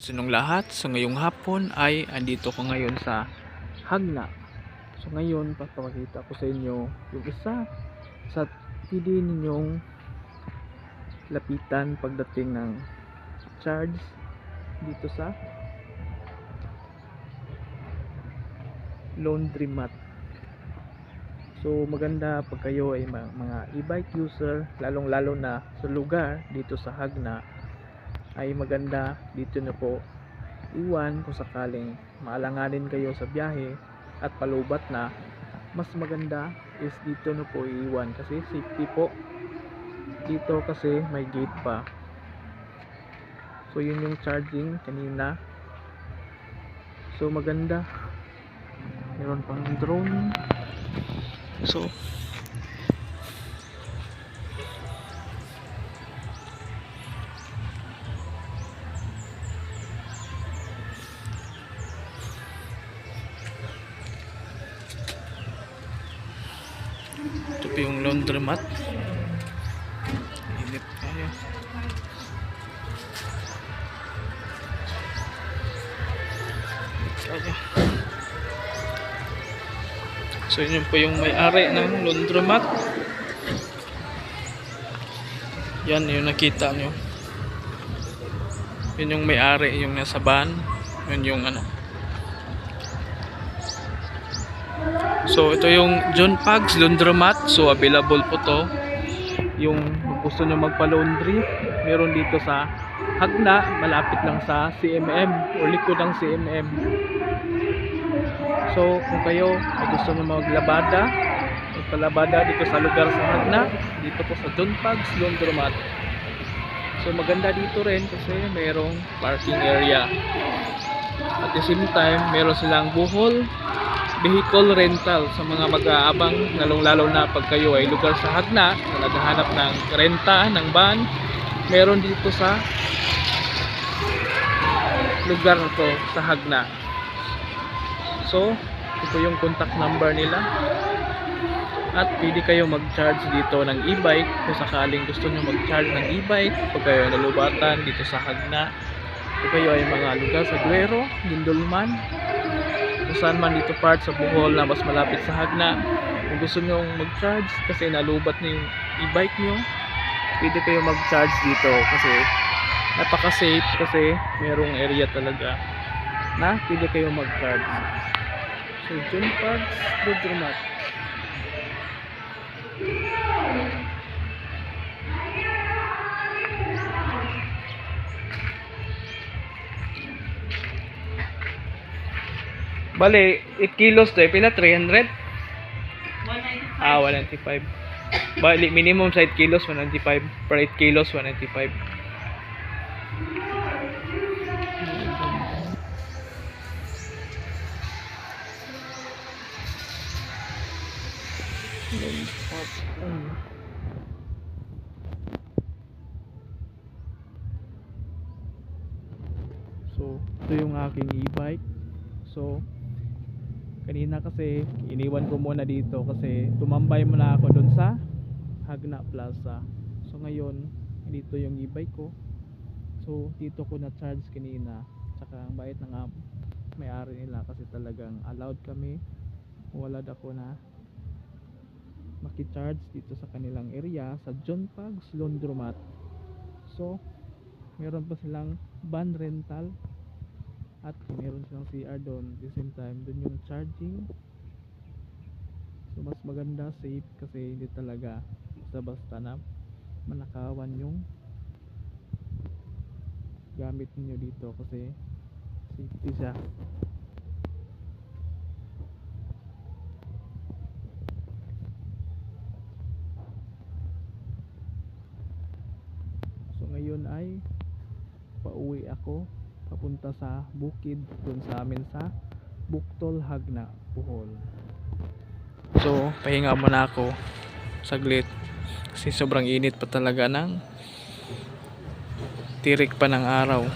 So nung lahat, so ngayong hapon ay andito ko ngayon sa Hagna. So ngayon papakita ko sa inyo yung isa sa pwede ninyong lapitan pagdating ng charge dito sa laundromat. So maganda pag kayo ay mga e-bike user, lalong lalo na sa lugar dito sa Hagna, ay maganda dito na po iwan kung sakaling maalanganin kayo sa biyahe at palubat na. Mas maganda is dito na po iiwan kasi safety po dito, kasi may gate pa. So yun yung charging kanina. So maganda, meron pang drone. So ito po yung laundromat. Init tayo. So yun po yung may-ari ng laundromat. Yan yung nakita nyo. Yun yung may-ari, yung nasa van. Yun yung ano. So ito yung John Pags Laundromat. So available po to. Yung gusto nyo magpa-laundry, meron dito sa Hagna, malapit lang sa CMM o likod ng CMM. So kung kayo ay gusto nyo maglabada, magpalabada dito sa lugar sa Hagna, dito po sa John Pags Laundromat. So maganda dito rin kasi mayroong parking area. At the same time, meron silang buhol vehicle rental sa mga mag-aabang, lalong-lalo na pag kayo ay lugar sa Hagna na naghahanap ng renta ng van. Meron dito sa lugar na to sa Hagna. So ito yung contact number nila, at pwede kayo mag-charge dito ng e-bike kung sakaling gusto nyo mag-charge ng e-bike pag kayo ay nalubatan dito sa Hagna. Kung kayo ay mga lugar sa Duero, Dindolman, kung saan man dito part sa Bohol na mas malapit sa Hagna, kung gusto nyo mag-charge kasi nalubat na yung e-bike nyo, pwede kayo mag-charge dito kasi napaka-safe, kasi merong area talaga na pwede kayo mag-charge. So John Pags Laundromat. Bale, 8 kilos to, pila 300? 195. 195. Bale, minimum sa 8 kilos 195. Per 8 kilos 195. So, ito yung aking e-bike. So, kanina kasi iniwan ko muna dito kasi tumambay muna ako doon sa Hagna Plaza. So ngayon dito yung e-bike ko. So dito ko na charge kanina. Tsaka ang bait na nga may-ari nila kasi talagang allowed kami. Wala ako na maki-charge dito sa kanilang area sa John Pags Laundromat. So meron pa silang van rental at meron silang CR doon. At the same time, doon yung charging. So mas maganda, safe, kasi hindi talaga basta-basta na manakawan yung gamit niyo dito, kasi safety siya. So ngayon ay pauwi ako papunta sa bukid dun sa amin sa Buktol, Hagna, Bohol. So pahinga muna ako saglit kasi sobrang init pa talaga ng tirik pa ng araw.